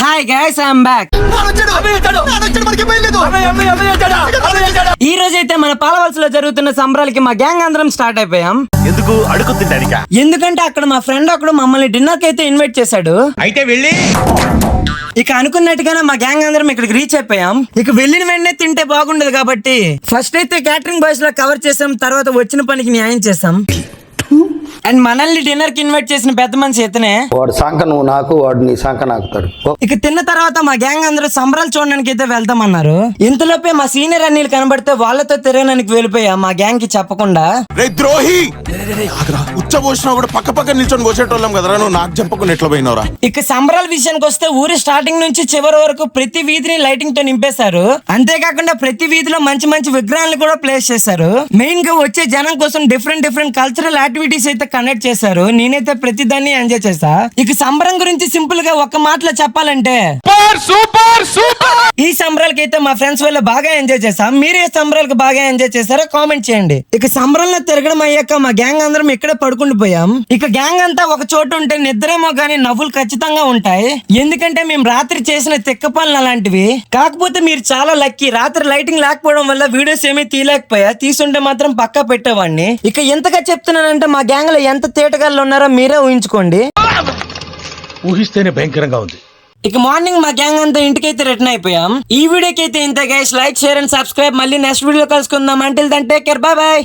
Hi guys, I'm back. ఈ రోజు అయితే మన పాలవలసలో జరుగుతున్న సంబరాలకి మా గ్యాంగ్ అందరం స్టార్ట్ అయిపోయాం. ఎందుకు అడుగుతుంటానిక? ఎందుకంటే అక్కడ మా ఫ్రెండ్ ఒకడు మమ్మల్ని డిన్నర్ కి అయితే ఇన్వైట్ చేశాడు. అయితే వెళ్ళి ఇక అనుకున్నట్టుగానే మా గ్యాంగ్ అందరం ఇక్కడికి రీచ్ అయిపోయాం. ఇక వెళ్ళిన వెంటనే తింటే బాగుండదు కాబట్టి ఫస్ట్ అయితే క్యాటరింగ్ బాయ్స్ లో కవర్ చేసాం. తర్వాత వచ్చిన పనికి న్యాయం చేసాం. అండ్ మనల్ని డిన్నర్ కి ఇన్వైట్ చేసిన పెద్ద మనిషి ఇతనే. వాడు సంక నువ్వు నాకు, వాడు నీ సంక నాకుతాడు. ఇక తిన్న తర్వాత మా గ్యాంగ్ అందరూ సంబరాలు చూడడానికి అయితే వెళ్తామన్నారు. ఇంతలోపే మా సీనియర్ అన్నీలు కనబడితే వాళ్ళతో తిరగడానికి వెళ్ళిపోయా మా గ్యాంగ్ కి చెప్పకుండా. రే ద్రోహి, ఉచ్చ పోసినా కూడా పక్క పక్క నిల్చొని పోసేటోళ్ళం కదరా, నువ్వు నాకు చెప్పకుండా ఎట్లా పోయినవరా? ఇక సంబరాల విషయానికి వస్తే ఊరి స్టార్టింగ్ నుంచి చివరి వరకు ప్రతి వీధిని లైటింగ్ తో నింపేశారు. అంతేకాకుండా ప్రతి వీధిలో మంచి మంచి విగ్రహాలను కూడా ప్లేస్ చేశారు. మెయిన్ గా వచ్చే జనం కోసం డిఫరెంట్ కల్చరల్ యాక్టివిటీస్ అయితే కండక్ట్ చేశారు. నేనైతే ప్రతి దాన్ని ఎంజాయ్ చేశా. ఇక సంబరం గురించి సింపుల్ గా ఒక మాటలో చెప్పాలంటే సూపర్. ఈ సంబరాలకి అయితే మా ఫ్రెండ్స్ వల్ల బాగా ఎంజాయ్ చేశా. మీరు ఏ సంబరాలకు బాగా ఎంజాయ్ చేశారో కామెంట్ చేయండి. ఇక సంబరంలో తిరగడం అయ్యాక మా గ్యాంగ్ అందరం ఇక్కడే పడుకుండిపోయాం. ఇక గ్యాంగ్ అంతా ఒక చోట ఉంటే నిద్రేమో గానీ నవ్వులు ఖచ్చితంగా ఉంటాయి. ఎందుకంటే మేము రాత్రి చేసిన తిక్క పనులు అలాంటివి. కాకపోతే మీరు చాలా లక్కీ, రాత్రి లైటింగ్ లేకపోవడం వల్ల వీడియోస్ ఏమీ తీయలేకపోయా. తీసుంటే మాత్రం పక్కా పెట్టేవాడిని. ఇక ఎంతగా చెప్తున్నానంటే మా గ్యాంగ్ లో ఎంత తేటగాళ్ళు ఉన్నారో మీరే ఊహించుకోండి. ఊహిస్తేనే భయంకరంగా ఉంది. ఇక మార్నింగ్ మా గ్యాంగ్ అంతా ఇంటికైతే రిటర్న్ అయిపోయాం. ఈ వీడియోకి అయితే ఇంత guys, like share and subscribe. మళ్ళీ నెక్స్ట్ వీడియో కలుసుకుందాం. Until then take care, bye by.